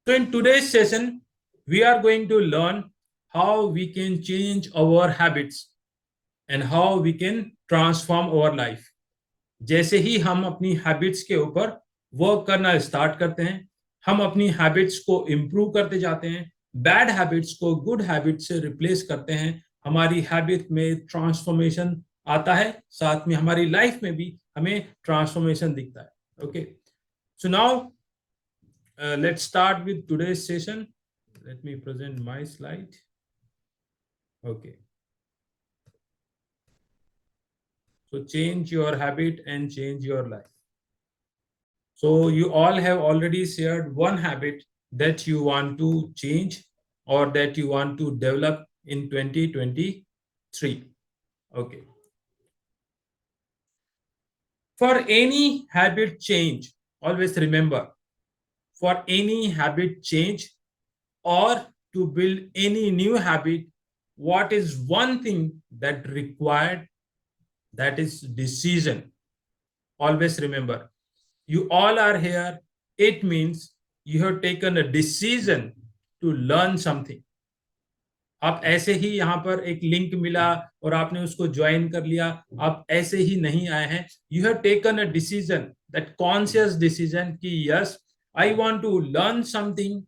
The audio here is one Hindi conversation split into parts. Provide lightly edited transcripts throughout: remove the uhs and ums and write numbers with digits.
So in today's session, we are going to learn how we can change our habits and how we can transform our life. जैसे ही हम अपनी हैबिट्स के ऊपर वर्क करना स्टार्ट करते हैं, हम अपनी हैबिट्स को इम्प्रूव करते जाते हैं, बैड हैबिट्स को गुड हैबिट से रिप्लेस करते हैं, हमारी हैबिट में ट्रांसफॉर्मेशन आता है, साथ में हमारी लाइफ में भी हमें ट्रांसफॉर्मेशन दिखता है. Okay, so now let's start with today's session. Let me present my slide. Okay. So change your habit and change your life. So you all have already shared one habit that you want to change or that you want to develop in 2023. Okay. For any habit change, always remember, for any habit change or to build any new habit, what is one thing that required? That is decision. Always remember, you all are here. It means you have taken a decision to learn something. आप ऐसे ही यहाँ पर एक लिंक मिला और आपने उसको ज्वाइन कर लिया, आप ऐसे ही नहीं आए हैं. You have taken a decision, that conscious decision कि yes, I want to learn something,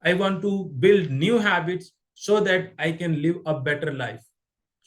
I want to build new habits so that I can live a better life.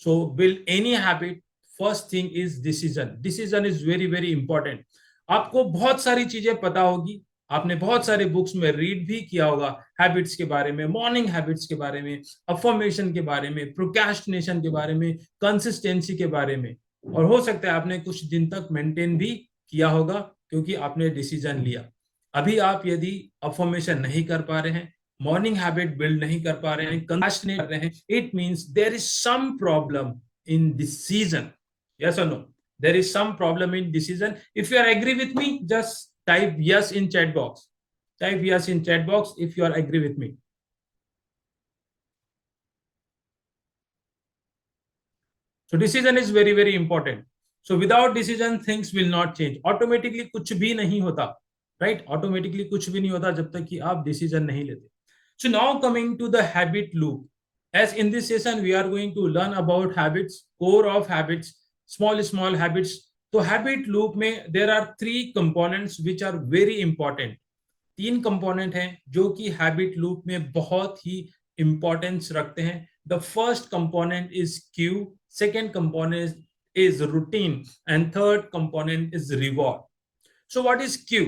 So build any habit. First thing is decision. Decision is very very important. आपको बहुत सारी चीजें पता होगी, आपने बहुत सारे बुक्स में रीड भी किया होगा हैबिट्स के बारे में, मॉर्निंग हैबिट्स के बारे में, अफर्मेशन के बारे में, प्रोक्रेस्टिनेशन के बारे में, कंसिस्टेंसी के बारे में, और हो सकता है आपने कुछ दिन तक मेंटेन भी किया होगा क्योंकि आपने डिसीजन लिया. अभी आप यदि अफर्मेशन नहीं कर पा रहे हैं, मॉर्निंग हैबिट बिल्ड नहीं कर पा रहे हैं, कंसिस्टेंट कर रहे हैं, it means there is some problem in decision. Yes और no? There is some problem in decision. If you are agree with me, just type yes in chat box. Type yes in chat box if you are agree with me. So decision is very very important. So without decision things will not change. Automatically कुछ भी नहीं होता, right? Automatically कुछ भी नहीं होता जब तक कि आप decision नहीं लेते. So now coming to the habit loop. As in this session we are going to learn about habits, core of habits, small habits. तो habit loop में there are three components which are very important. तीन कंपोनेंट हैं जो कि हैबिट लूप में बहुत ही इंपॉर्टेंस रखते हैं. The first component is Q, second component is routine and third component is reward. So what is cue?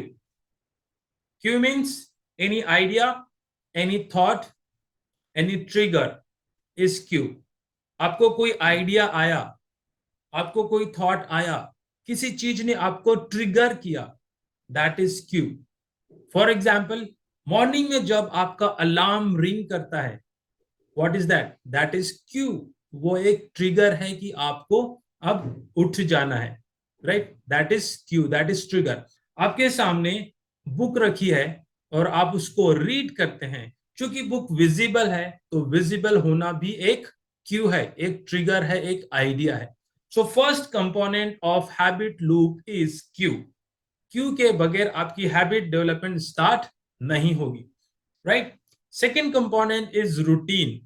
Q means any idea, any thought, any trigger is Q. आपको कोई आइडिया आया, आपको कोई थॉट आया, किसी चीज ने आपको ट्रिगर किया, that is Q. For example, morning में जब आपका अलार्म रिंग करता है, what is that? That is Q. वो एक ट्रिगर है कि आपको अब उठ जाना है, right? That is Q, that is trigger. आपके सामने बुक रखी है और आप उसको रीड करते हैं. क्योंकि बुक विजिबल है तो विजिबल होना भी एक क्यू है, एक ट्रिगर है, एक आइडिया है. So first component of habit loop is cue. Cue के बगैर आपकी हैबिट डेवलपमेंट स्टार्ट नहीं होगी, right? Second component is routine.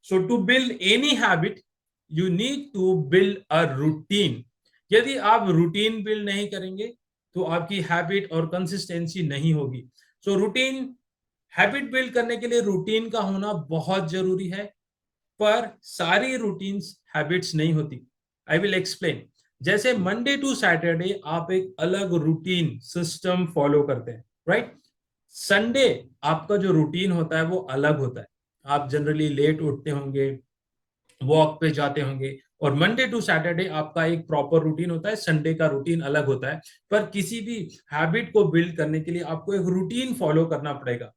So to build any habit you need to build a routine. यदि आप रूटीन बिल्ड नहीं करेंगे तो आपकी हैबिट और कंसिस्टेंसी नहीं होगी. सो रूटीन, हैबिट बिल्ड करने के लिए रूटीन का होना बहुत जरूरी है, पर सारी रूटीन्स हैबिट्स नहीं होती. I will explain. जैसे मंडे टू सैटरडे आप एक अलग रूटीन सिस्टम फॉलो करते हैं, राइट? संडे आपका जो रूटीन होता है वो अलग होता है. आप जनरली लेट उठते होंगे, वॉक पे जाते होंगे, और मंडे टू सैटरडे आपका एक प्रॉपर रूटीन होता है, संडे का रूटीन अलग होता है. पर किसी भी हैबिट को बिल्ड करने के लिए आपको एक रूटीन फॉलो करना पड़ेगा.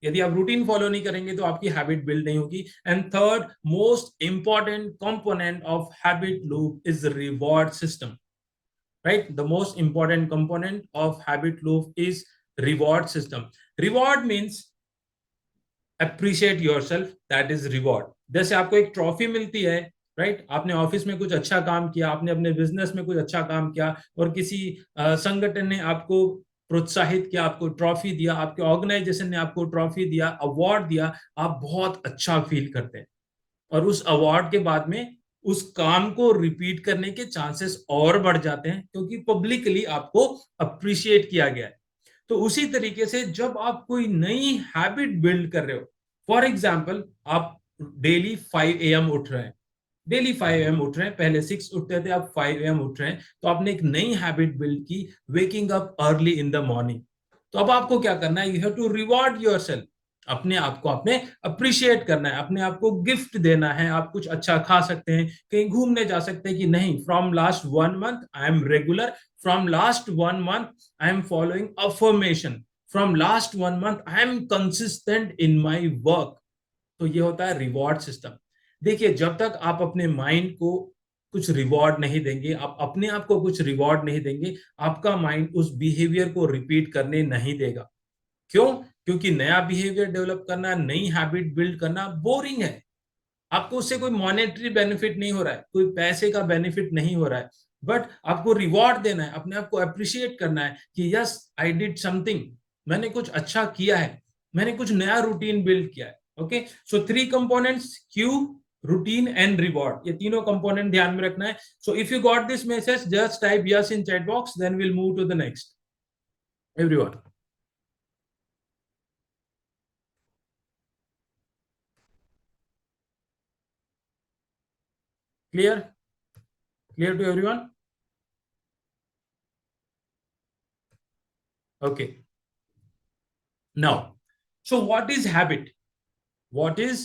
यदि आप रूटीन फॉलो नहीं करेंगे तो आपकी हैबिट बिल्ड नहीं होगी. And third most important component of habit loop is reward system, right? The most important component of habit loop is reward system. Reward means appreciate yourself, that is reward. जैसे आपको एक ट्रॉफी मिलती है, राइट? आपने ऑफिस में कुछ अच्छा काम किया, आपने अपने बिजनेस में कुछ अच्छा काम किया और किसी संगठन ने आपको प्रोत्साहित किया, आपको ट्रॉफी दिया, आपके ऑर्गेनाइजेशन ने आपको ट्रॉफी दिया, अवार्ड दिया, आप बहुत अच्छा फील करते हैं और उस अवार्ड के बाद में उस काम को रिपीट करने के चांसेस और बढ़ जाते हैं क्योंकि पब्लिकली आपको अप्रिशिएट किया गया है। तो उसी तरीके से जब आप कोई नई हैबिट बिल्ड कर रहे हो, फॉर एग्जाम्पल आप डेली 5 AM उठ रहे हैं, डेली 5 AM उठ रहे हैं, पहले 6 उठते थे, अब 5 AM उठ रहे हैं, तो आपने एक नई हैबिट बिल्ड की, waking up early in the morning. तो अब आपको क्या करना है, you have to reward yourself, अपने आप को आपने अप्रिशिएट करना है, अपने आप को गिफ्ट देना है। आप कुछ अच्छा खा सकते हैं, कहीं घूमने जा सकते हैं कि नहीं, from last 1 month I am regular, from last 1 month I am following affirmation, from last 1 month I am consistent in my work. तो ये होता है रिवॉर्ड सिस्टम। देखिए, जब तक आप अपने माइंड को कुछ रिवॉर्ड नहीं देंगे, आप अपने आप को कुछ रिवॉर्ड नहीं देंगे, आपका माइंड उस बिहेवियर को रिपीट करने नहीं देगा। क्यों? क्योंकि नया बिहेवियर डेवलप करना, नई हैबिट बिल्ड करना बोरिंग है। आपको उससे कोई मॉनेटरी बेनिफिट नहीं हो रहा है, कोई पैसे का बेनिफिट नहीं हो रहा है, बट आपको रिवॉर्ड देना है, अपने आप को अप्रिशिएट करना है कि यस आई डिड समथिंग, मैंने कुछ अच्छा किया है, मैंने कुछ नया रूटीन बिल्ड किया है। Okay, so 3 components, cue, routine and reward, ये तीनों कंपोनेंट ध्यान में रखना है। So if you got this message, just type yes in chat box, then will move to the next, everyone. Clear? Clear to everyone? Okay, now, so what is habit? What is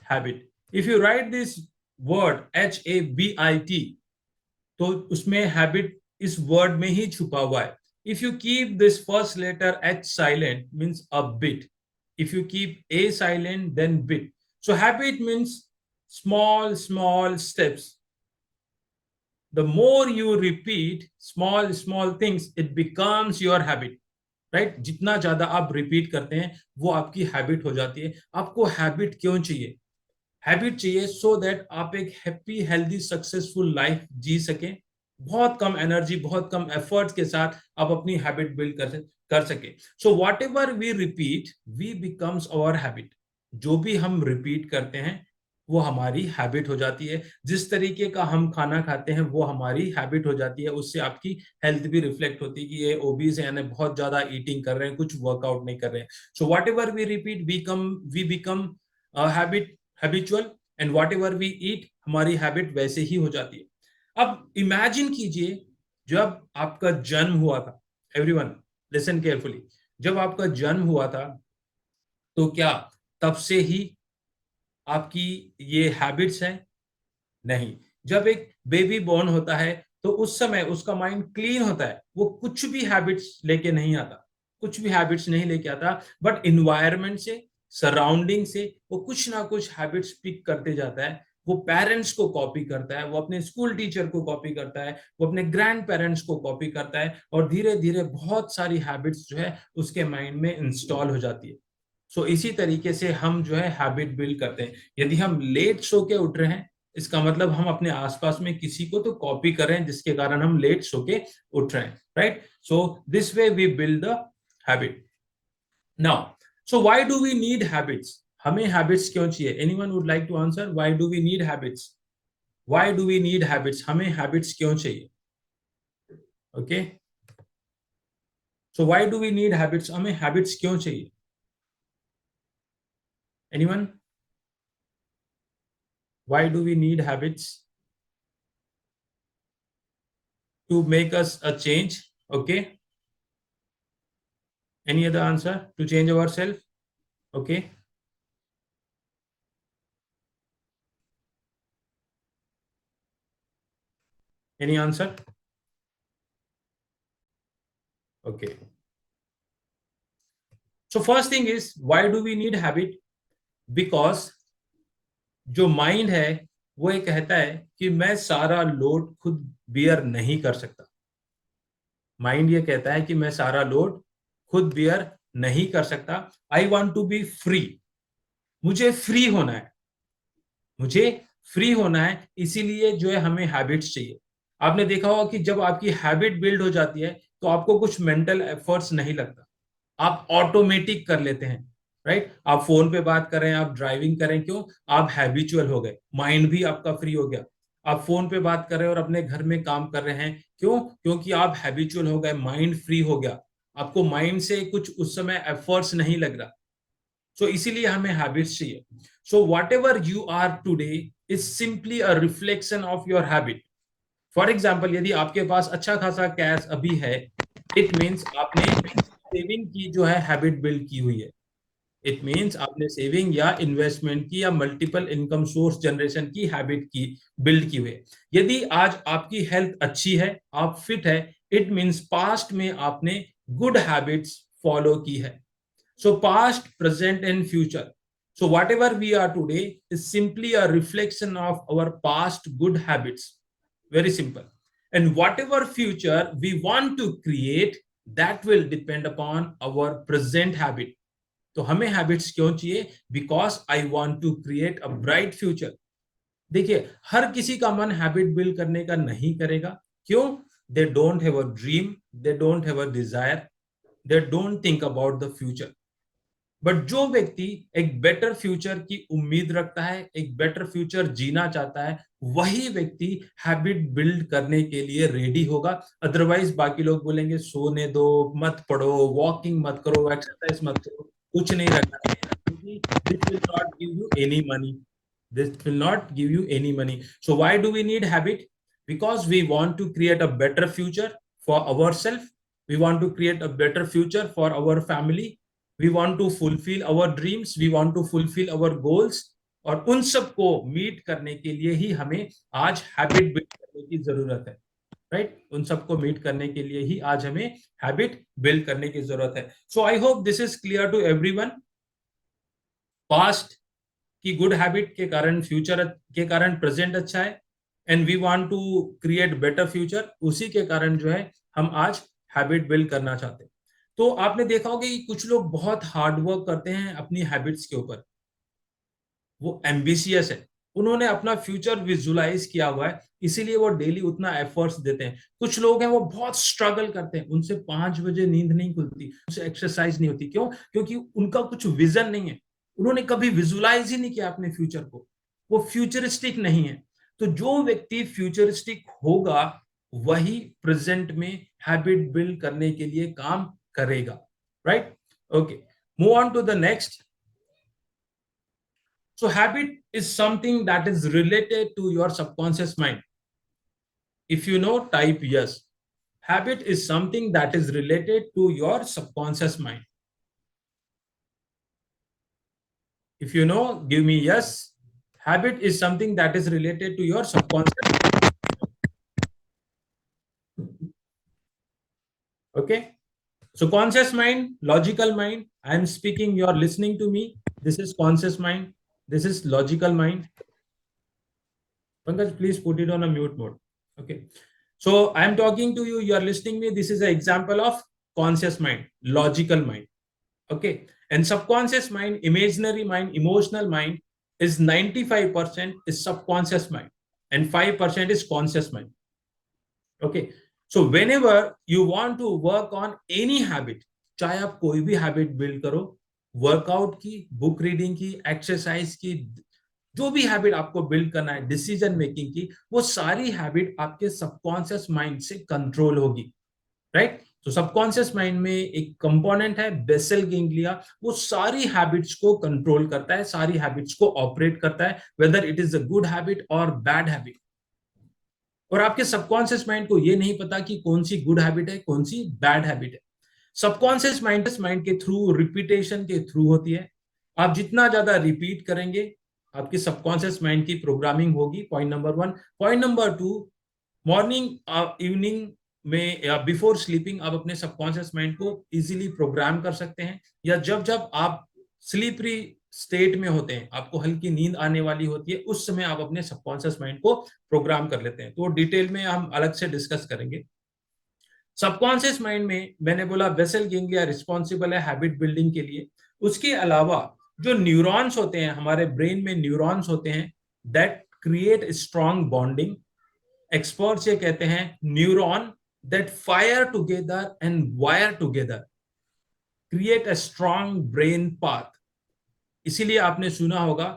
habit? If you write this word HABIT, तो उसमें habit इस word में ही छुपा हुआ है. If you keep this first letter H silent, means a bit. If you keep A silent, then bit. So habit means small steps. The more you repeat small things, it becomes your habit. Right जितना ज्यादा आप रिपीट करते हैं वो आपकी हैबिट हो जाती है। आपको हैबिट क्यों चाहिए? हैबिट चाहिए सो दैट आप एक हैप्पी हेल्दी सक्सेसफुल लाइफ जी सकें, बहुत कम एनर्जी, बहुत कम एफर्ट्स के साथ आप अपनी हैबिट बिल्ड कर सके। So whatever we repeat we becomes our habit. जो भी हम रिपीट करते हैं वो हमारी हैबिट हो जाती है। जिस तरीके का हम खाना खाते हैं वो हमारी हैबिट हो जाती है। उससे आपकी हेल्थ भी रिफ्लेक्ट होती है कि ये ओबीज है, यानी बहुत ज्यादा ईटिंग कर रहे हैं, कुछ वर्कआउट नहीं कर रहे हैं। So whatever we repeat we become habit, habitual, and whatever we eat, हमारी हैबिट वैसे ही हो जाती है। अब इमेजिन कीजिए, जब आपका जन्म हुआ था, एवरीवन लिसन केयरफुली, जब आपका जन्म हुआ था तो क्या तब से ही आपकी ये हैबिट्स हैं? नहीं। जब एक बेबी बॉर्न होता है तो उस समय उसका माइंड क्लीन होता है, वो कुछ भी हैबिट्स लेके नहीं आता, कुछ भी हैबिट्स नहीं लेके आता, बट इन्वायरमेंट से, सराउंडिंग से वो कुछ ना कुछ हैबिट्स पिक करते जाता है। वो पेरेंट्स को कॉपी करता है, वो अपने स्कूल टीचर को कॉपी करता है, वो अपने ग्रैंड पेरेंट्स को कॉपी करता है, और धीरे धीरे बहुत सारी हैबिट्स जो है उसके माइंड में इंस्टॉल हो जाती है। सो इसी तरीके से हम जो है हैबिट बिल्ड करते हैं। यदि हम लेट सो के उठ रहे हैं, इसका मतलब हम अपने आसपास में किसी को तो कॉपी कर रहे हैं जिसके कारण हम लेट सो के उठ रहे हैं, right? So this way we build the habit. Now, so why do we need habits? हमें हैबिट्स क्यों चाहिए? Anyone would like to answer, why do we need habits? Why do we need habits? हमें हैबिट्स क्यों चाहिए? Okay, so why do we need habits? हमें हैबिट्स क्यों चाहिए? Anyone? Why do we need habits? To make us a change. Okay. Any other answer? To change ourselves. Okay. Any answer? Okay. So first thing is, why do we need habit? Because जो माइंड है वो ये कहता है कि मैं सारा लोड खुद बियर नहीं कर सकता। माइंड ये कहता है कि मैं सारा लोड खुद बियर नहीं कर सकता। I want to be free. मुझे फ्री होना है, मुझे फ्री होना है, इसीलिए जो है हमें हैबिट्स चाहिए। आपने देखा होगा कि जब आपकी हैबिट बिल्ड हो जाती है तो आपको कुछ मेंटल एफर्ट्स नहीं लगता, आप ऑटोमेटिक कर लेते हैं, राइट। आप फोन पे बात कर रहे हैं, आप ड्राइविंग कर रहे हैं, क्यों? आप हैबिचुअल हो गए, माइंड भी आपका फ्री हो गया। आप फोन पे बात कर रहे हैं और अपने घर में काम कर रहे हैं, क्यों? क्योंकि आप हैबिचुअल हो गए, माइंड फ्री हो गया, आपको माइंड से कुछ उस समय एफर्ट्स नहीं लग रहा। सो इसीलिए हमें हैबिट्स चाहिए। So whatever you are today is simply a reflection of your habit. For example, यदि आपके पास अच्छा खासा कैश अभी है, इट मीन्स आपने सेविंग की जो है हैबिट बिल्ड की हुई है। इट मीन्स आपने सेविंग या इन्वेस्टमेंट की या मल्टीपल इनकम सोर्स जनरेशन की हैबिट की बिल्ड की हुई है। यदि आज आपकी हेल्थ अच्छी है, आप फिट है, इट मीन्स पास्ट में आपने गुड हैबिट्स फॉलो की है। So past, present and future. So whatever we are today is simply a reflection of our past good habits. Very simple. And whatever future we want to create, that will depend upon our present habit. तो हमें हैबिट्स क्यों चाहिए? Because I want to create a bright future. देखिए, हर किसी का मन हैबिट बिल्ड करने का नहीं करेगा। क्यों? They don't have a dream, they don't have a desire, they don't think about the future. But जो व्यक्ति एक बेटर फ्यूचर की उम्मीद रखता है, एक बेटर फ्यूचर जीना चाहता है, वही व्यक्ति हैबिट बिल्ड करने के लिए रेडी होगा। अदरवाइज बाकी लोग बोलेंगे सोने दो, मत पढ़ो, वॉकिंग मत करो, एक्सरसाइज मत करो, कुछ नहीं रखना है, क्योंकि this will not give you any money, this will not give you any money. So why do we need habit? Because we want to create a better future for ourselves, we want to create a better future for our family, we want to fulfill our dreams, we want to fulfill our goals। और उन सबको मीट करने के लिए ही हमें आज हैबिट बिल्ड करने की जरूरत है, राइट। उन सबको मीट करने के लिए ही आज हमें हैबिट बिल्ड करने की जरूरत है। So I hope this is clear to everyone. Past की गुड हैबिट के कारण फ्यूचर के कारण प्रेजेंट अच्छा है, and we want to create better future, उसी के कारण जो है हम आज हैबिट बिल्ड करना चाहते हैं। तो आपने देखा होगा कि कुछ लोग बहुत हार्ड वर्क करते हैं अपनी हैबिट्स के ऊपर, वो एम्बिशियस है, उन्होंने अपना फ्यूचर विजुलाइज किया हुआ है, इसीलिए वो डेली उतना एफर्ट्स देते हैं। कुछ लोग हैं वो बहुत स्ट्रगल करते हैं, उनसे 5 बजे नींद नहीं खुलती, उनसे एक्सरसाइज नहीं होती, क्यों? क्योंकि उनका कुछ विजन नहीं है, उन्होंने कभी विजुलाइज ही नहीं किया अपने फ्यूचर को, वो फ्यूचरिस्टिक नहीं है। तो जो व्यक्ति फ्यूचरिस्टिक होगा वही प्रेजेंट में हैबिट बिल्ड करने के लिए काम करेगा, right. Okay, move on to the next. So habit is something that is related to your subconscious mind. If you know, type yes. Habit is something that is related to your subconscious mind. If you know, give me yes. Habit is something that is related to your subconscious mind. Okay. So conscious mind, logical mind. I am speaking, you are listening to me. This is conscious mind. This is logical mind. Pankaj, please put it on a mute mode. Okay. So I am talking to you, you are listening me. This is an example of conscious mind, logical mind. Okay. And subconscious mind, imaginary mind, emotional mind is 95% is subconscious mind and 5% is conscious mind. Okay. So whenever you want to work on any habit, चाहे आप कोई भी हैबिट बिल्ड करो, वर्कआउट की, बुक रीडिंग की, एक्सरसाइज की, जो भी हैबिट आपको बिल्ड करना है, डिसीजन मेकिंग की, वो सारी हैबिट आपके सबकॉन्शियस माइंड से कंट्रोल होगी, राइट। तो सबकॉन्शियस माइंड में एक कंपोनेंट है बेसल गैंग्लिया, वो सारी हैबिट्स को कंट्रोल करता है, सारी हैबिट्स को ऑपरेट करता है, weather it is a good habit और बैड हैबिट। और आपके सबकॉन्शियस माइंड को ये नहीं पता कि कौन सी गुड हैबिट है, कौन सी बैड हैबिट है। सबकॉन्शियस माइंड के थ्रू, रिपीटेशन के थ्रू होती है। आप जितना ज्यादा रिपीट करेंगे, आपकी सबकॉन्शियस माइंड की प्रोग्रामिंग होगी। Point number 1। Point number 2, morning evening में या बिफोर स्लीपिंग आप अपने सबकॉन्शियस माइंड को इजीली प्रोग्राम कर सकते हैं, या जब जब आप स्लीपरी स्टेट में होते हैं, आपको हल्की नींद आने वाली होती है, उस समय आप अपने सबकॉन्शियस माइंड को प्रोग्राम कर लेते हैं। तो डिटेल में हम अलग से डिस्कस करेंगे। सबकॉन्शियस माइंड में मैंने बोला बेसल गैंग्लिया रिस्पॉन्सिबल है हैबिट बिल्डिंग के लिए। उसके अलावा जो न्यूरॉन्स होते हैं हमारे ब्रेन में, न्यूरॉन्स होते हैं that create strong bonding, experts ये कहते हैं neuron that fire together and wire together create a strong brain path. इसीलिए आपने सुना होगा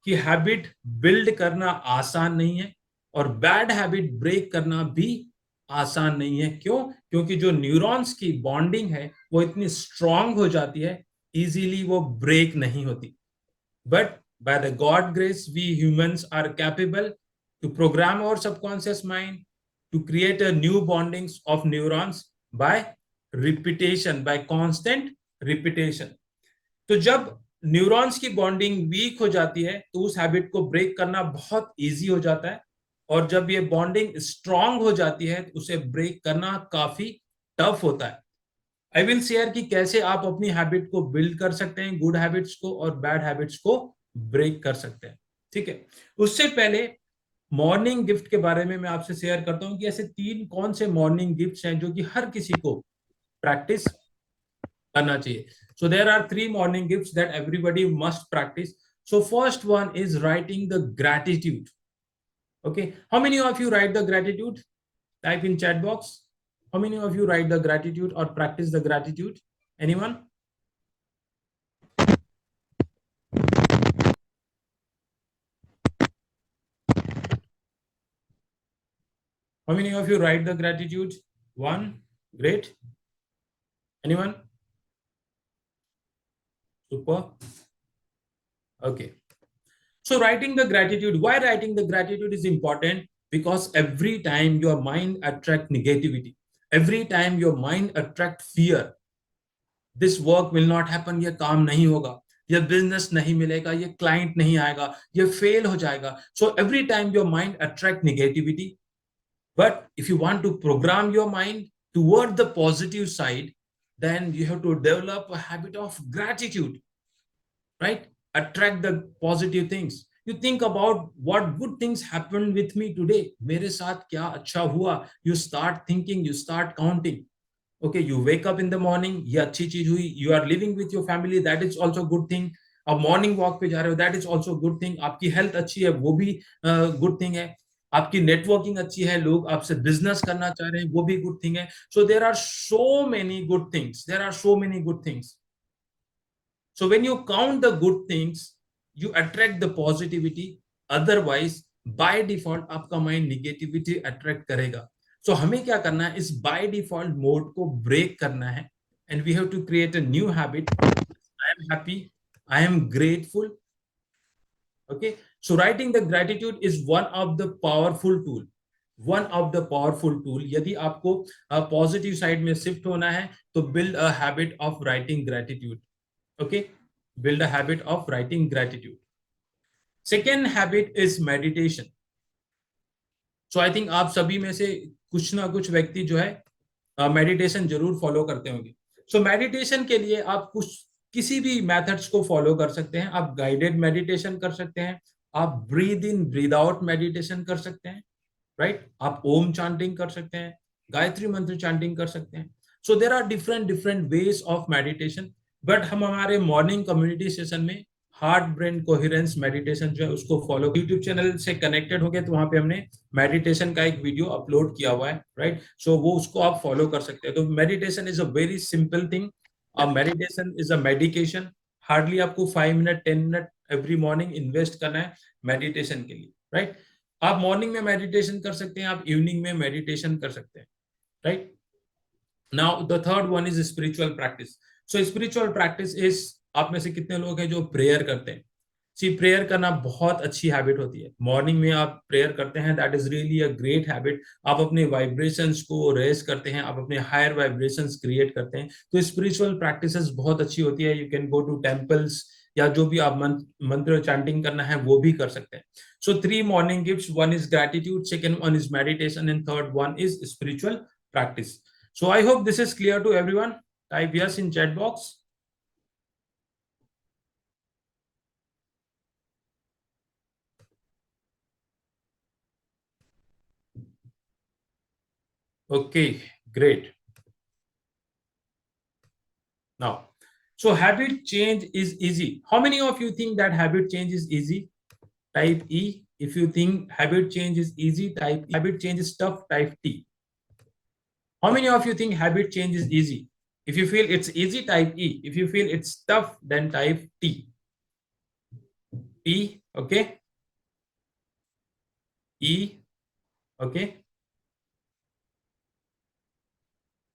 कि हैबिट बिल्ड करना आसान नहीं है और बैड हैबिट ब्रेक करना भी आसान नहीं है। क्यों? क्योंकि जो न्यूरॉन्स की बॉन्डिंग है वो इतनी स्ट्रांग हो जाती है, इजीली वो ब्रेक नहीं होती। But by the god grace we humans are capable to program our subconscious mind to create a new bondings of neurons by repetition, by constant repetition. तो जब न्यूरॉन्स की बॉन्डिंग वीक हो जाती है तो उस हैबिट को ब्रेक करना बहुत इजी हो जाता है, और जब ये बॉन्डिंग स्ट्रांग हो जाती है तो उसे ब्रेक करना काफी टफ होता है। आई विल शेयर कि कैसे आप अपनी हैबिट को बिल्ड कर सकते हैं, गुड हैबिट्स को, और बैड हैबिट्स को ब्रेक कर सकते हैं। ठीक है, उससे पहले मॉर्निंग गिफ्ट के बारे में मैं आपसे शेयर करता हूं कि ऐसे तीन कौन से मॉर्निंग गिफ्ट्स हैं जो कि हर किसी को प्रैक्टिस करना चाहिए। So there are three morning gifts that everybody must practice. So first one is writing the gratitude. Okay, how many of you write the gratitude? Type in chat box. How many of you write the gratitude or practice the gratitude? Anyone? How many of you write the gratitude? One. Great. Anyone? Super. Okay. So writing the gratitude, why writing the gratitude is important? Because every time your mind attract negativity, every time your mind attract fear, this work will not happen, ये काम नहीं होगा, ये बिजनेस नहीं मिलेगा, ये क्लाइंट नहीं आएगा, ये फेल हो जाएगा। So every time your mind attract negativity, but if you want to program your mind toward the positive side, then you have to develop a habit of gratitude, right? Attract the positive things. You think about what good things happened with me today, मेरे साथ क्या अच्छा हुआ, you start thinking, you start counting. Okay, you wake up in the morning, ये अच्छी चीज हुई, you are living with your family, that is also good thing. अब मॉर्निंग वॉक पे जा रहे हो, that is also good thing. आपकी हेल्थ अच्छी है, वो भी गुड थिंग है। आपकी नेटवर्किंग अच्छी है, लोग आपसे बिजनेस करना चाह रहे हैं, वो भी गुड थिंग है। So there are so many good things, there are so many good things. So when you count the good things you attract the positivity, otherwise by default आपका माइंड निगेटिविटी अट्रैक्ट करेगा। सो हमें क्या करना है, इस बाय डिफॉल्ट मोड को ब्रेक करना है, and we have to create a new habit. I am happy, I am grateful. Okay, so writing the gratitude is one of the powerful tool, one of the powerful tool। यदि आपको पॉजिटिव साइड में शिफ्ट होना है तो build a habit of writing gratitude। okay, build a habit of writing gratitude। second habit is meditation। so I think आप सभी में से कुछ ना कुछ व्यक्ति जो है मेडिटेशन जरूर फॉलो करते होंगे। सो मेडिटेशन के लिए आप कुछ किसी भी मेथड्स को फॉलो कर सकते हैं। आप गाइडेड मेडिटेशन कर सकते हैं, आप breathe in breathe out meditation कर सकते हैं, राइट? आप ओम चांटिंग कर सकते हैं, गायत्री मंत्र चांटिंग कर सकते हैं। So there are different different ways of meditation, but हम हमारे मॉर्निंग कम्युनिटी सेशन में हार्ट ब्रेन कोहेरेंस मेडिटेशन जो है उसको फॉलो, यूट्यूब चैनल से कनेक्टेड हो गए तो वहां पे हमने मेडिटेशन का एक वीडियो अपलोड किया हुआ है, राइट? सो वो उसको आप फॉलो कर सकते हैं। तो meditation is a very simple thing, meditation is a medication. Hardly आपको 5 minute 10 minute every morning invest करना है मेडिटेशन के लिए, राइट? आप मॉर्निंग में मेडिटेशन कर सकते हैं, आप इवनिंग में मेडिटेशन कर सकते हैं, right? Now the third one is spiritual practice. So spiritual practice is, आप में से कितने लोग हैं जो प्रेयर करते हैं? सी, प्रेयर करना बहुत अच्छी हैबिट होती है। मॉर्निंग में आप प्रेयर करते हैं, that is really a great habit. आप अपने वाइब्रेशंस को रेज करते हैं, आप अपने हायर वाइब्रेशंस क्रिएट करते हैं। तो स्पिरिचुअल प्रैक्टिसेस बहुत अच्छी होती है। You can go to temples, या जो भी आप मंत्र चैंटिंग करना है वो भी कर सकते हैं। So three morning gifts, one is gratitude, second one is meditation, and third one is spiritual practice. So I hope this is clear to everyone. Type yes in chat box. Okay, great. Now, so habit change is easy. How many of you think that habit change is easy? Type E. If you think habit change is easy, type E. Habit change is tough, type T. How many of you think habit change is easy? If you feel it's easy, type E. If you feel it's tough, then type T. T, okay. E, okay.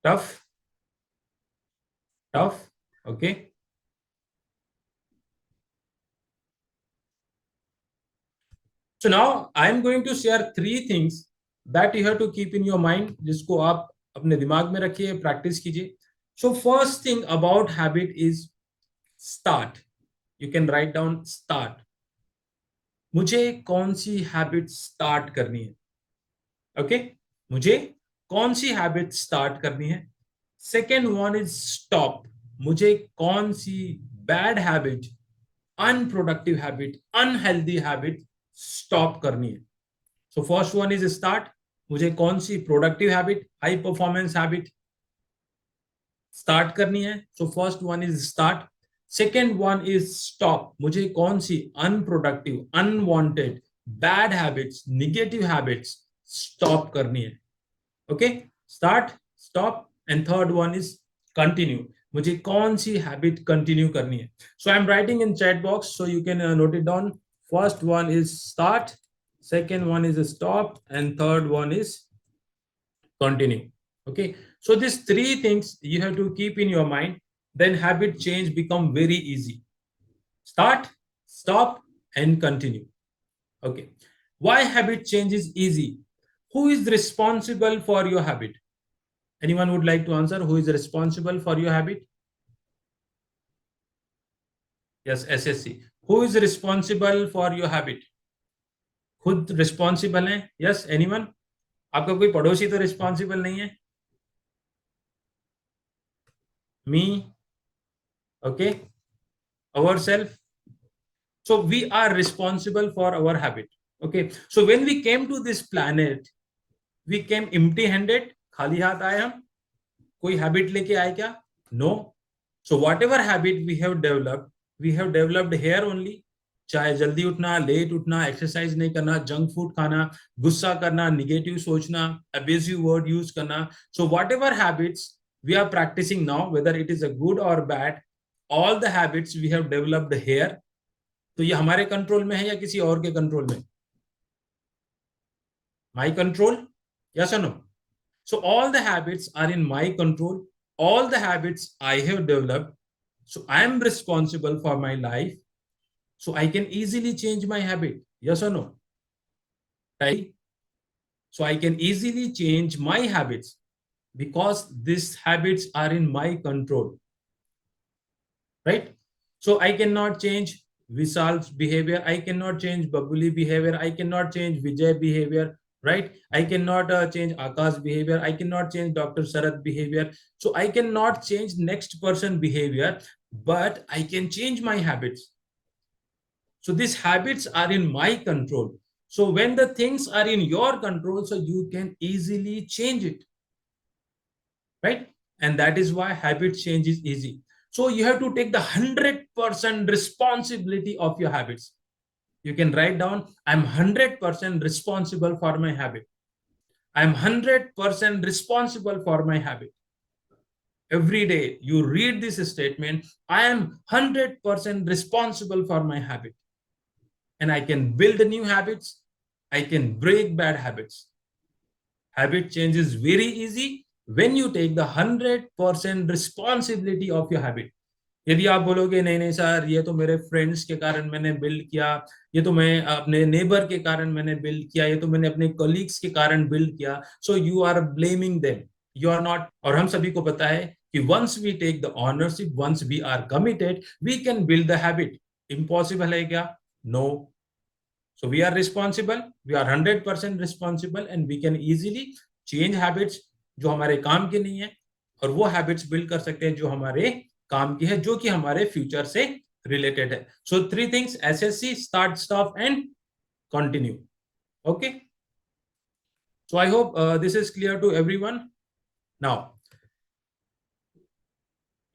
Tough, tough, okay. So now I am going to share three things that you have to keep in your mind, जिसको आप अपने दिमाग में रखिए, practice कीजिए. So first thing about habit is start. You can write down start. मुझे कौन सी हैबिट स्टार्ट करनी है? ओके, मुझे कौन सी हैबिट स्टार्ट करनी है? Second one is stop. मुझे कौन सी bad habit, unproductive habit, unhealthy habit stop करनी है? So first one is start. मुझे कौन सी productive habit, high performance habit start करनी है? So first one is start. Second one is stop. मुझे कौन सी unproductive, unwanted, bad habits, negative habits stop करनी है? Okay, start, stop. And third one is continue. मुझे कौन सी हैबिट कंटिन्यू करनी है? So I am writing in chat box, so you can note it down. First one is start, second one is stop, and third one is continue. Okay, so these three things you have to keep in your mind, then habit change become very easy. Start, stop, and continue. Okay, why habit change is easy? Who is responsible for your habit? Anyone would like to answer? Who is responsible for your habit? Yes, SSC. Who is responsible for your habit? खुद रिस्पॉन्सिबल है? Yes, anyone? आपका कोई पड़ोसी तो रिस्पॉन्सिबल नहीं है? Me, okay, our self. So we are responsible for our habit. Okay, so when we came to this planet, we came empty handed. खाली हाथ आए हम? कोई हैबिट लेके आए क्या? No. So whatever habit we have developed here only. चाहे जल्दी उठना, लेट उठना, एक्सरसाइज नहीं करना, जंक फूड खाना, गुस्सा करना, निगेटिव सोचना, अब्यूजिव वर्ड यूज करना. So whatever habits we are practising now, whether it is a good और bad, all the habits we have developed here. तो ये हमारे कंट्रोल में है या किसी और के कंट्रोल में? माई कंट्रोल, यस और no? So all the habits are in my control. All the habits I have developed. So I am responsible for my life. So I can easily change my habit. Yes or no? Right? So I can easily change my habits because these habits are in my control. Right? So I cannot change Visal's behavior. I cannot change Babuli behavior. I cannot change Vijay behavior. Right? I cannot change Akash behavior. I cannot change Dr. Sarath behavior. So I cannot change next person behavior, but I can change my habits. So these habits are in my control. So when the things are in your control, so you can easily change it. Right? And that is why habit change is easy. So you have to take the 100% responsibility of your habits. You can write down, I'm 100% responsible for my habit. I'm 100% responsible for my habit. Every day you read this statement, I am 100% responsible for my habit. And I can build new habits. I can break bad habits. Habit change is very easy when you take the 100% responsibility of your habit. यदि आप बोलोगे नहीं नहीं सर, ये तो मेरे फ्रेंड्स के कारण मैंने बिल्ड किया, ये तो मैं अपने नेबर के कारण मैंने बिल्ड किया, ये तो मैंने अपने कलीग्स के कारण बिल्ड किया, so you are blaming them, you are not. और हम सभी को पता है कि once we take the ownership, once we are committed, we can build the habit. Impossible है क्या? No. So we are responsible, we are 100% responsible, and we can easily change habits जो हमारे काम के नहीं है, और वो हैबिट्स बिल्ड कर सकते हैं जो हमारे काम की है, जो कि हमारे फ्यूचर से रिलेटेड है. So three things, SSC, start, stop and continue. Okay, so I hope this is clear to everyone. Now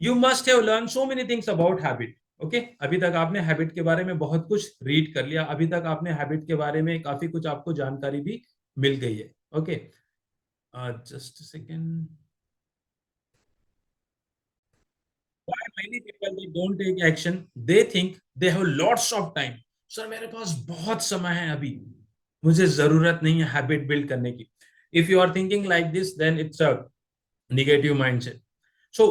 you must have learned so many things about habit. ओके अभी तक आपने हैबिट के बारे में बहुत कुछ रीड कर लिया, अभी तक आपने हैबिट के बारे में काफी कुछ आपको जानकारी भी मिल गई है. Okay just second. Why many people they don't take action? They think they have lots of time. Sir मेरे पास बहुत समय है अभी, मुझे जरूरत नहीं है हैबिट बिल्ड करने की. If you are thinking like this, then it's a negative mindset. So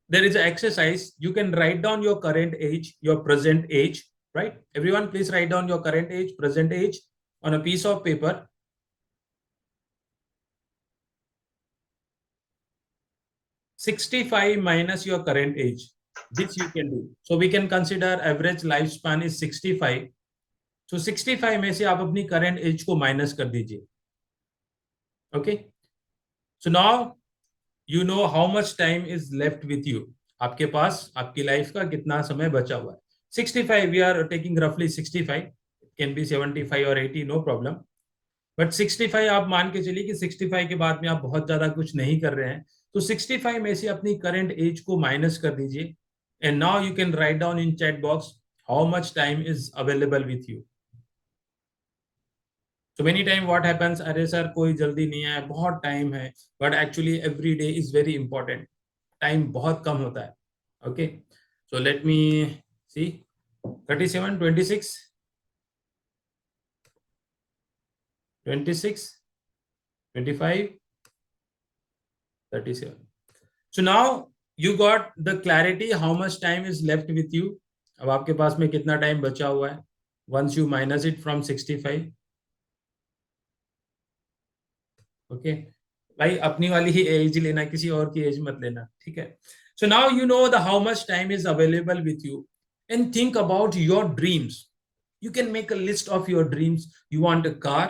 there is an exercise. You can write down your current age, your present age, right? Everyone, please write down your current age, present age on a piece of paper. 65 minus your current age. This you can do. So we can consider average lifespan is 65. So 65 में से आप अपनी current age को minus कर दीजिए. Okay. So now you know how much time is left with you. आपके पास आपकी लाइफ का कितना समय बचा हुआ है. 65 we are taking roughly 65. It can be 75 or 80, no problem. But 65 आप मान के चलिए कि 65 के बाद में आप बहुत ज्यादा कुछ नहीं कर रहे हैं, तो 65 में से अपनी करंट एज को माइनस कर दीजिए. And now you can write down in chat box how much time is available with you. So many time what happens, अरे सर कोई जल्दी नहीं है, बहुत टाइम है, but actually every day is very important. Time बहुत कम होता है. Okay so let me C. 37, 26, 26, 25, 37. So now you got the clarity how much time is left with you. अब आपके पास में कितना टाइम बचा हुआ है once you minus it from 65. Okay. भाई अपनी वाली ही एज लेना, किसी और की एज मत लेना, ठीक है. So now you know the how much time is available with you, and think about your dreams. You can make a list of your dreams. You want a car,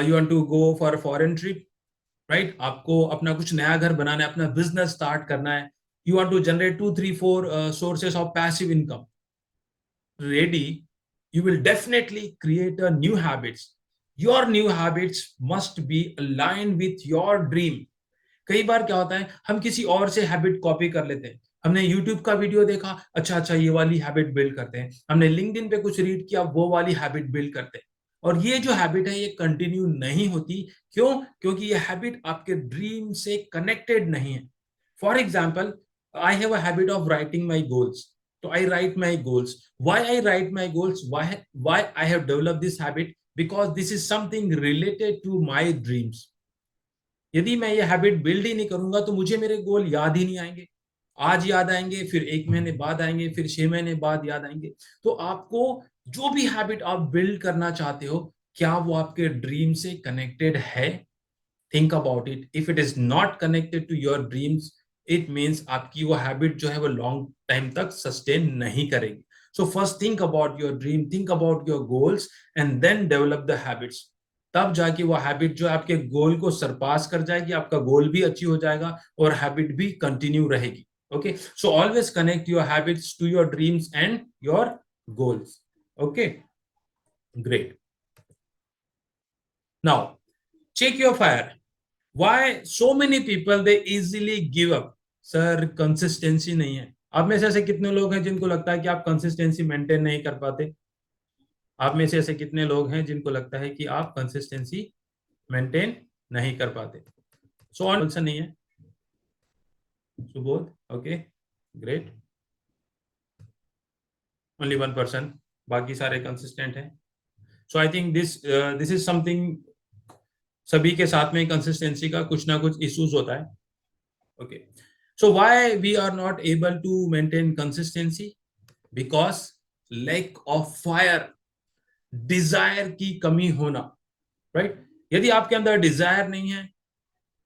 you want to go for a foreign trip, right आपको अपना कुछ नया घर बनाना है, अपना बिजनेस स्टार्ट करना है. You want to generate 2 3 4 sources of passive income. Ready, you will definitely create a new habits. Your new habits must be aligned with your dream. कई बार क्या होता है, हम किसी और से हैबिट कॉपी कर लेते हैं. हमने YouTube का वीडियो देखा, अच्छा अच्छा ये वाली हैबिट बिल्ड करते हैं. हमने लिंक्डइन पे कुछ रीड किया, वो वाली हैबिट बिल्ड करते हैं. और ये जो हैबिट है ये कंटिन्यू नहीं होती. क्यों? क्योंकि ये हैबिट आपके ड्रीम से कनेक्टेड नहीं है. For example, I have a habit of writing my goals. तो I write my goals. Why I write my goals, why I have develop this habit, because this is something related to my dreams. यदि मैं ये हैबिट बिल्ड ही नहीं करूंगा तो मुझे मेरे गोल याद ही नहीं आएंगे. आज याद आएंगे, फिर 1 महीने बाद आएंगे, फिर 6 महीने बाद याद आएंगे. तो आपको जो भी हैबिट आप बिल्ड करना चाहते हो, क्या वो आपके ड्रीम से कनेक्टेड है? Think about it. If it is not connected to your dreams, it means आपकी वो हैबिट जो है वो लॉन्ग टाइम तक सस्टेन नहीं करेगी. So first think about your dream, think about your goals, and then develop the habits. तब जाके वो हैबिट जो है आपके गोल को सरपास कर जाएगी, आपका गोल भी अचीव हो जाएगा और हैबिट भी कंटिन्यू रहेगी. Okay so always connect your habits to your dreams and your goals. Okay great. Now check your fire. Why so many people they easily give up? Sir consistency नहीं है. आप में से ऐसे कितने लोग हैं जिनको लगता है कि आप कंसिस्टेंसी मेंटेन नहीं कर पाते? आप में से ऐसे कितने लोग हैं जिनको लगता है कि आप कंसिस्टेंसी मेंटेन नहीं कर पाते? सो ऑन नहीं है. Subodh, okay great. ओनली 1%, बाकी सारे कंसिस्टेंट हैं. So I think this is something, सभी के साथ में कंसिस्टेंसी का कुछ ना कुछ इश्यूज होता है. Okay so why we are not able to maintain consistency? Because lack of fire, desire की कमी होना. राइट यदि आपके अंदर डिजायर नहीं है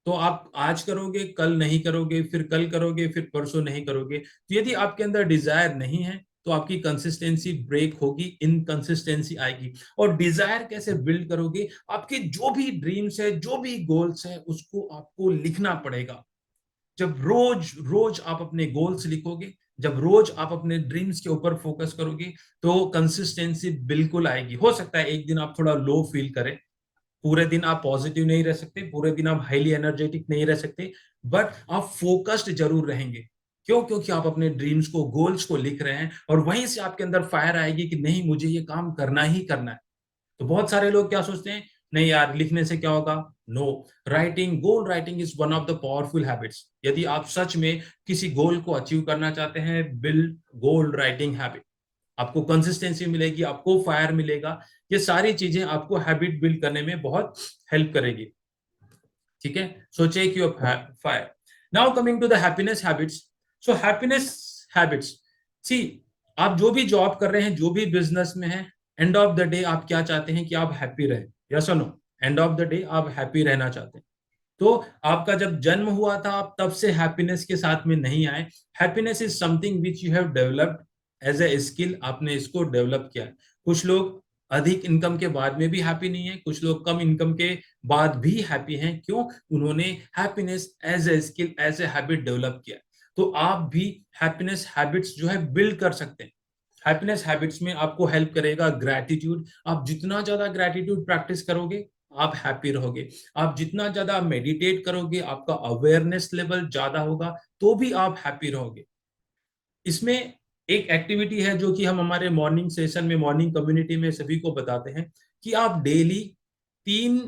तो आप आज करोगे, कल नहीं करोगे, फिर कल करोगे, फिर परसों नहीं करोगे. तो यदि आपके अंदर डिजायर नहीं है तो आपकी कंसिस्टेंसी ब्रेक होगी, इनकंसिस्टेंसी आएगी. और डिजायर कैसे बिल्ड करोगे? आपके जो भी ड्रीम्स है, जो भी गोल्स है, उसको आपको लिखना पड़ेगा. जब रोज रोज आप अपने गोल्स लिखोगे, जब रोज आप अपने ड्रीम्स के ऊपर फोकस करोगे, तो कंसिस्टेंसी बिल्कुल आएगी. हो सकता है एक दिन आप थोड़ा लो फील करें, पूरे दिन आप पॉजिटिव नहीं रह सकते, पूरे दिन आप हाईली एनर्जेटिक नहीं रह सकते, बट आप फोकस्ड जरूर रहेंगे. क्यों? क्योंकि आप अपने ड्रीम्स को, गोल्स को लिख रहे हैं और वहीं से आपके अंदर फायर आएगी कि नहीं, मुझे ये काम करना ही करना है। तो बहुत सारे लोग क्या सोचते हैं, नहीं यार लिखने से क्या होगा। No, writing, goal writing is one of the powerful habits. यदि आप सच में किसी गोल को अचीव करना चाहते हैं, बिल्ड गोल राइटिंग हैबिट। आपको कंसिस्टेंसी मिलेगी, आपको फायर मिलेगा। ये सारी चीजें आपको हैबिट बिल्ड करने में बहुत हेल्प करेगी। ठीक है, so check your fire. Now coming to the happiness habits. So happiness habits, see, आप जो भी जॉब कर रहे हैं, जो भी बिजनेस में है, एंड ऑफ द डे आप क्या चाहते हैं कि आप हैप्पी रहे। यस और no? End of the day आप हैप्पी रहना चाहते हैं। तो आपका जब जन्म हुआ था, आप तब से हैप्पीनेस के साथ में नहीं आए। Happiness is something which you have developed as a skill. आपने इसको डेवलप किया है। कुछ लोग अधिक इनकम के बाद में भी हैप्पी नहीं है, कुछ लोग कम इनकम के बाद भी हैप्पी हैं। क्यों? उन्होंने happiness as a skill, as a habit develop किया। तो आप भी हैप्पीनेस हैबिट्स जो है बिल्ड कर सकते हैं। हैप्पीनेस हैबिट्स में आपको हेल्प करेगा ग्रैटिट्यूड। आप जितना ज्यादा ग्रैटिट्यूड प्रैक्टिस करोगे, आप हैप्पी रहोगे। आप जितना ज्यादा मेडिटेट करोगे, आपका अवेयरनेस लेवल ज्यादा होगा, तो भी आप हैप्पी रहोगे। इसमें एक एक्टिविटी है जो कि हम हमारे मॉर्निंग सेशन में, मॉर्निंग कम्युनिटी में सभी को बताते हैं कि आप डेली 3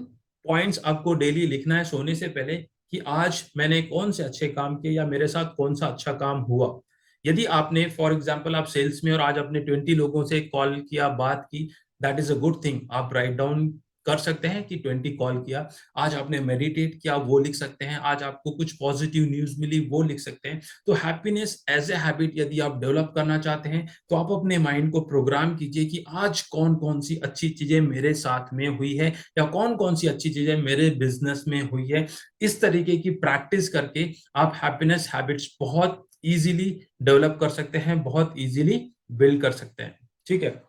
पॉइंट्स आपको डेली लिखना है सोने से पहले कि आज मैंने कौन से अच्छे काम किए या मेरे साथ कौन सा अच्छा काम हुआ। यदि आपने, फॉर एग्जांपल, आप सेल्स में और आज आपने 20 लोगों से कॉल किया, बात की, that is a good thing. आप राइट डाउन कर सकते हैं कि 20 कॉल किया। आज आपने मेडिटेट किया, वो लिख सकते हैं। आज आपको कुछ पॉजिटिव न्यूज मिली, वो लिख सकते हैं। तो हैप्पीनेस एज ए हैबिट यदि आप डेवलप करना चाहते हैं, तो आप अपने माइंड को प्रोग्राम कीजिए कि आज कौन कौन सी अच्छी चीजें मेरे साथ में हुई है या कौन कौन सी अच्छी चीजें मेरे बिजनेस में हुई है। इस तरीके की प्रैक्टिस करके आप हैप्पीनेस हैबिट्स बहुत इजीली डेवलप कर सकते हैं, बहुत इजीली बिल्ड कर सकते हैं। ठीक है।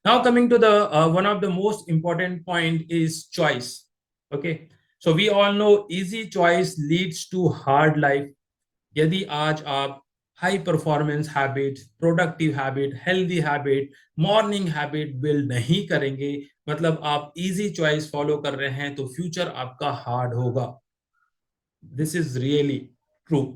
Now coming to the one of the most important point is choice. Okay, so we all know easy choice leads to hard life. यदि आज आप high performance habit, productive habit, healthy habit, morning habit build नहीं करेंगे, मतलब आप इजी चॉइस फॉलो कर रहे हैं, तो फ्यूचर आपका हार्ड होगा। This is really true.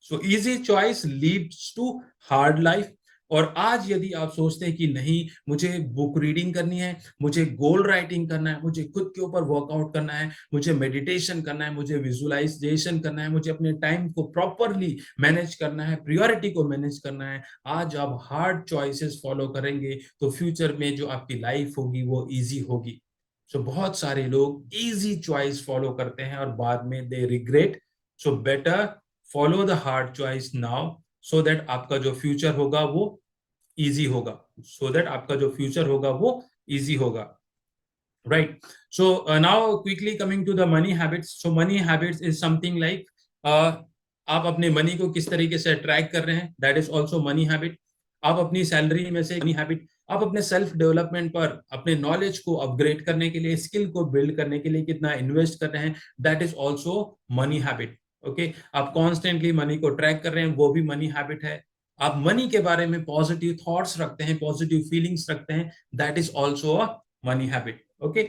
So easy choice leads to hard life. और आज यदि आप सोचते हैं कि नहीं, मुझे बुक रीडिंग करनी है, मुझे गोल राइटिंग करना है, मुझे खुद के ऊपर वर्कआउट करना है, मुझे मेडिटेशन करना है, मुझे विजुअलाइजेशन करना है, मुझे अपने टाइम को प्रॉपरली मैनेज करना है, प्रायोरिटी को मैनेज करना है, आज आप हार्ड चॉइसेस फॉलो करेंगे, तो फ्यूचर में जो आपकी लाइफ होगी वो इजी होगी। सो बहुत सारे लोग इजी चॉइस फॉलो करते हैं और बाद में they regret. So better follow the hard choice now, so that आपका जो फ्यूचर होगा वो इजी होगा, सो दैट आपका जो फ्यूचर होगा वो इजी होगा। Right. So now quickly coming to the money habits. So money habits is something like, आप अपने मनी को किस तरीके से ट्रैक कर रहे हैं, that is also money habit. आप अपनी सैलरी में से मनी हैबिट, आप अपने सेल्फ डेवलपमेंट पर, अपने नॉलेज को अपग्रेड करने के लिए, स्किल को बिल्ड करने के लिए कितना इन्वेस्ट कर रहे हैं, that is also money habit. Okay, आप कॉन्स्टेंटली मनी को ट्रैक कर रहे हैं, वो भी मनी हैबिट है। आप मनी के बारे में पॉजिटिव थॉट्स रखते हैं, पॉजिटिव फीलिंग्स रखते हैं, that is also a money habit. Okay.